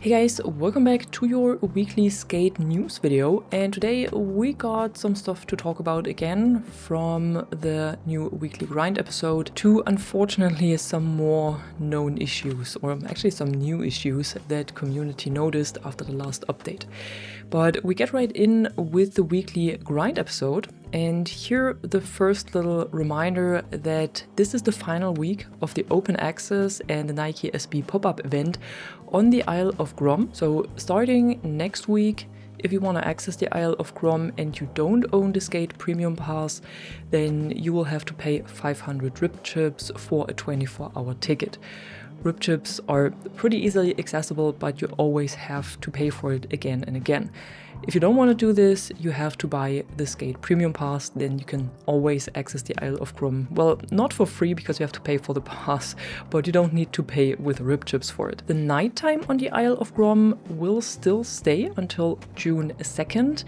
Hey guys, welcome back to your weekly skate news video, and today we got some stuff to talk about again, from the new weekly grind episode to unfortunately some more known issues, or actually some new issues that community noticed after the last update. But we get right in with the weekly grind episode, and here the first little reminder that this is the final week of the open access and the Nike SB pop-up event on the Isle of Grom. So starting next week, if you want to access the Isle of Grom and you don't own the Skate Premium Pass, then you will have to pay 500 rip chips for a 24-hour ticket. Rip chips are pretty easily accessible, but you always have to pay for it again and again. If you don't want to do this, you have to buy the Skate Premium Pass, then you can always access the Isle of Grom. Well, not for free because you have to pay for the pass, but you don't need to pay with rip chips for it. The nighttime on the Isle of Grom will still stay until June 2nd.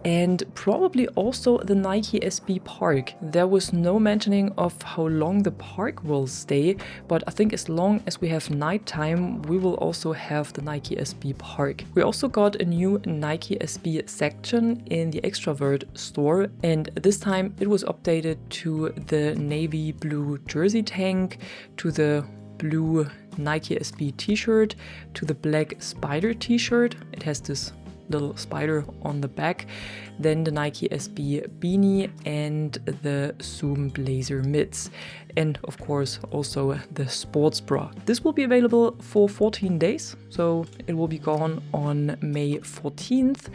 And probably also the Nike SB Park. There was no mentioning of how long the park will stay, but I think as long as we have nighttime, we will also have the Nike SB Park. We also got a new Nike SB section in the Extravert store, and this time it was updated to the navy blue jersey tank, to the blue Nike SB t-shirt, to the black spider t-shirt. It has this little spider on the back, then the Nike SB beanie and the Zoom blazer mids, and of course also the sports bra. This will be available for 14 days, so it will be gone on May 14th,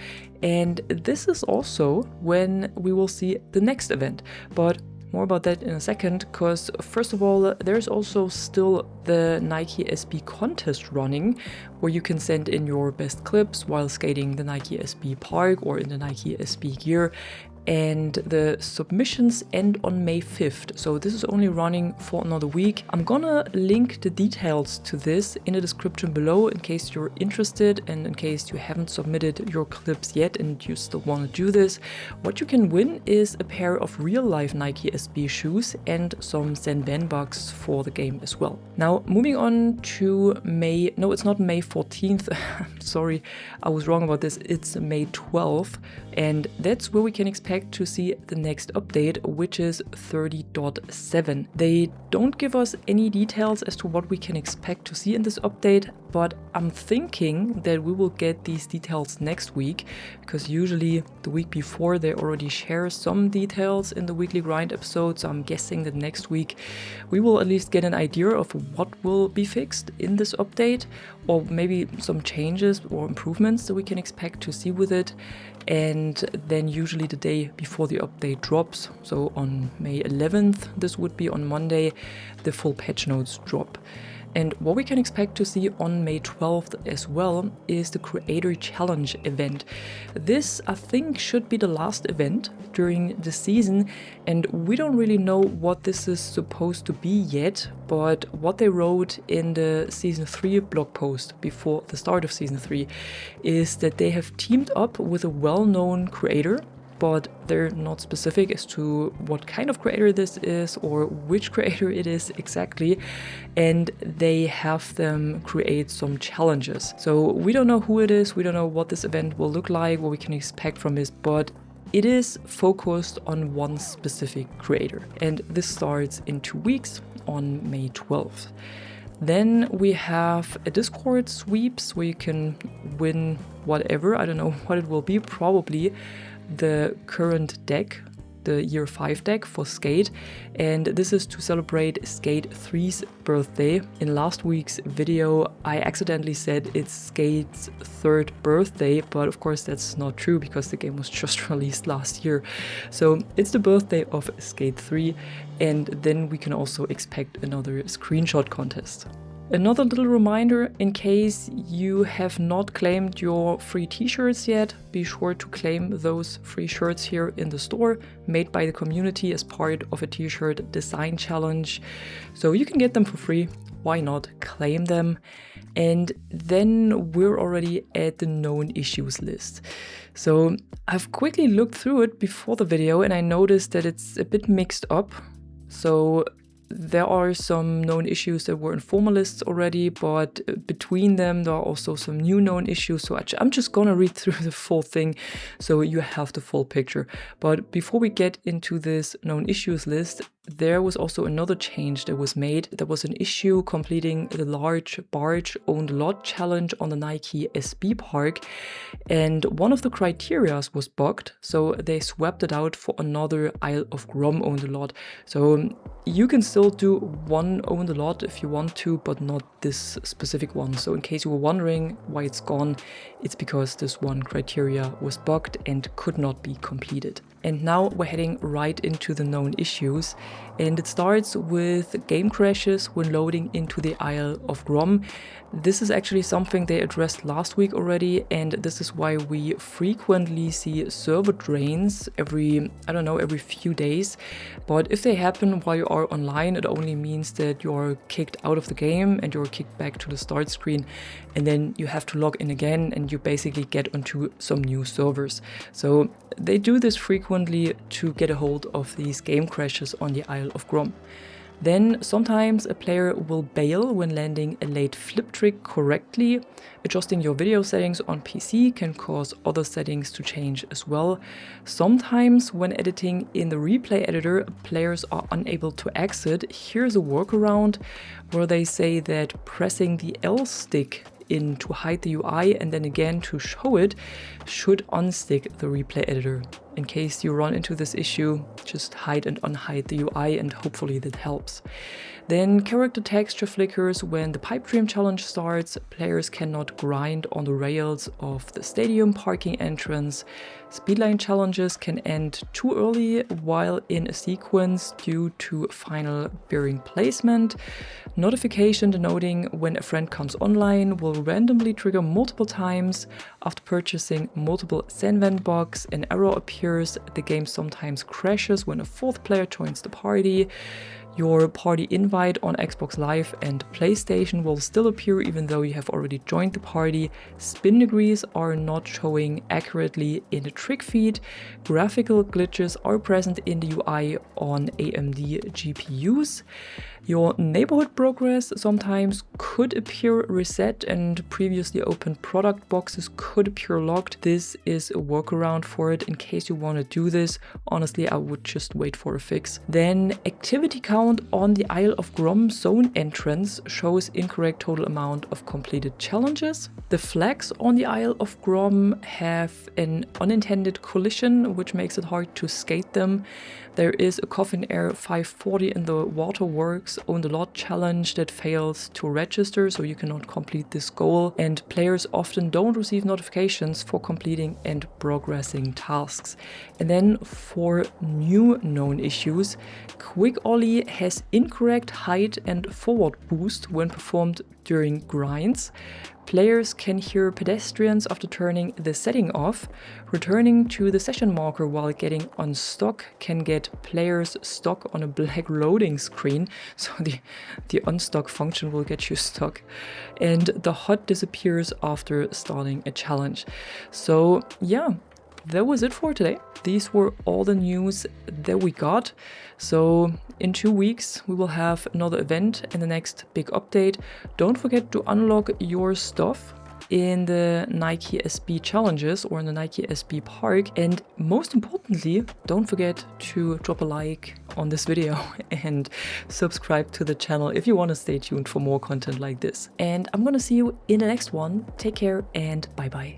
and this is also when we will see the next event. But more about that in a second, because first of all, there's also still the Nike SB contest running, where you can send in your best clips while skating the Nike SB Park or in the Nike SB gear. And the submissions end on May 5th, so this is only running for another week. I'm gonna link the details to this in the description below in case you're interested and in case you haven't submitted your clips yet and you still want to do this. What you can win is a pair of real-life Nike SB shoes and some Zenban bucks for the game as well. Now, moving on to no, it's not May 14th, sorry, I was wrong about this, it's May 12th, and that's where we can expect to see the next update, which is 30.7. They don't give us any details as to what we can expect to see in this update, but I'm thinking that we will get these details next week, because usually the week before they already share some details in the weekly grind episode, so I'm guessing that next week we will at least get an idea of what will be fixed in this update, or maybe some changes or improvements that we can expect to see with it. And then usually the day before the update drops, so on May 11th, this would be on Monday, the full patch notes drop. And what we can expect to see on May 12th as well is the Creator Challenge event. This, I think, should be the last event during the season, and we don't really know what this is supposed to be yet, but what they wrote in the Season 3 blog post before the start of Season 3 is that they have teamed up with a well-known creator, but they're not specific as to what kind of creator this is or which creator it is exactly, and they have them create some challenges. So we don't know who it is, we don't know what this event will look like, what we can expect from this, but it is focused on one specific creator, and this starts in 2 weeks on May 12th. Then we have a Discord sweeps where you can win whatever, I don't know what it will be, probably the current deck, the Year 5 deck for Skate, and this is to celebrate Skate 3's birthday. In last week's video I accidentally said it's Skate's 3rd birthday, but of course that's not true because the game was just released last year. So it's the birthday of Skate 3, and then we can also expect another screenshot contest. Another little reminder, in case you have not claimed your free t-shirts yet, be sure to claim those free shirts here in the store, made by the community as part of a t-shirt design challenge. So you can get them for free, why not claim them? And then we're already at the known issues list. So I've quickly looked through it before the video and I noticed that it's a bit mixed up. So there are some known issues that were in former lists already, but between them there are also some new known issues. So I'm just gonna read through the full thing so you have the full picture. But before we get into this known issues list, there was also another change that was made. There was an issue completing the large barge owned lot challenge on the Nike SB Park, and one of the criteria was bugged, so they swapped it out for another Isle of Grom owned lot. So you can still do one owned lot if you want to, but not this specific one. So in case you were wondering why it's gone, it's because this one criteria was bugged and could not be completed. And now we're heading right into the known issues, and it starts with game crashes when loading into the Isle of Grom. This is actually something they addressed last week already, and this is why we frequently see server drains every few days. But if they happen while you are online, it only means that you're kicked out of the game and you're kicked back to the start screen, and then you have to log in again and you basically get onto some new servers. So they do this frequently to get a hold of these game crashes on the Isle of Grom. Then sometimes a player will bail when landing a late flip trick correctly. Adjusting your video settings on PC can cause other settings to change as well. Sometimes when editing in the replay editor, players are unable to exit. Here's a workaround where they say that pressing the L stick in to hide the UI and then again to show it should unstick the replay editor. In case you run into this issue, just hide and unhide the UI and hopefully that helps. Then character texture flickers when the pipe dream challenge starts. Players cannot grind on the rails of the stadium parking entrance. Speedline challenges can end too early while in a sequence due to final bearing placement. Notification denoting when a friend comes online will randomly trigger multiple times. After purchasing multiple sandvent box, an error appears. The game sometimes crashes when a fourth player joins the party. Your party invite on Xbox Live and PlayStation will still appear even though you have already joined the party. Spin degrees are not showing accurately in the trick feed. Graphical glitches are present in the UI on AMD GPUs. Your neighborhood progress sometimes could appear reset and previously opened product boxes could appear locked. This is a workaround for it in case you want to do this. Honestly, I would just wait for a fix. Then activity count on the Isle of Grom zone entrance shows incorrect total amount of completed challenges. The flags on the Isle of Grom have an unintended collision, which makes it hard to skate them. There is a Coffin Air 540 in the Waterworks own the lot challenge that fails to register, so you cannot complete this goal, and players often don't receive notifications for completing and progressing tasks. And then for new known issues, Quick Ollie has incorrect height and forward boost when performed during grinds. Players can hear pedestrians after turning the setting off. Returning to the session marker while getting unstuck can get players stuck on a black loading screen. So the unstuck function will get you stuck. And the HUD disappears after starting a challenge. So yeah, that was it for today. These were all the news that we got. So in 2 weeks, we will have another event and the next big update. Don't forget to unlock your stuff in the Nike SB challenges or in the Nike SB Park. And most importantly, don't forget to drop a like on this video and subscribe to the channel if you want to stay tuned for more content like this. And I'm gonna see you in the next one. Take care and bye bye.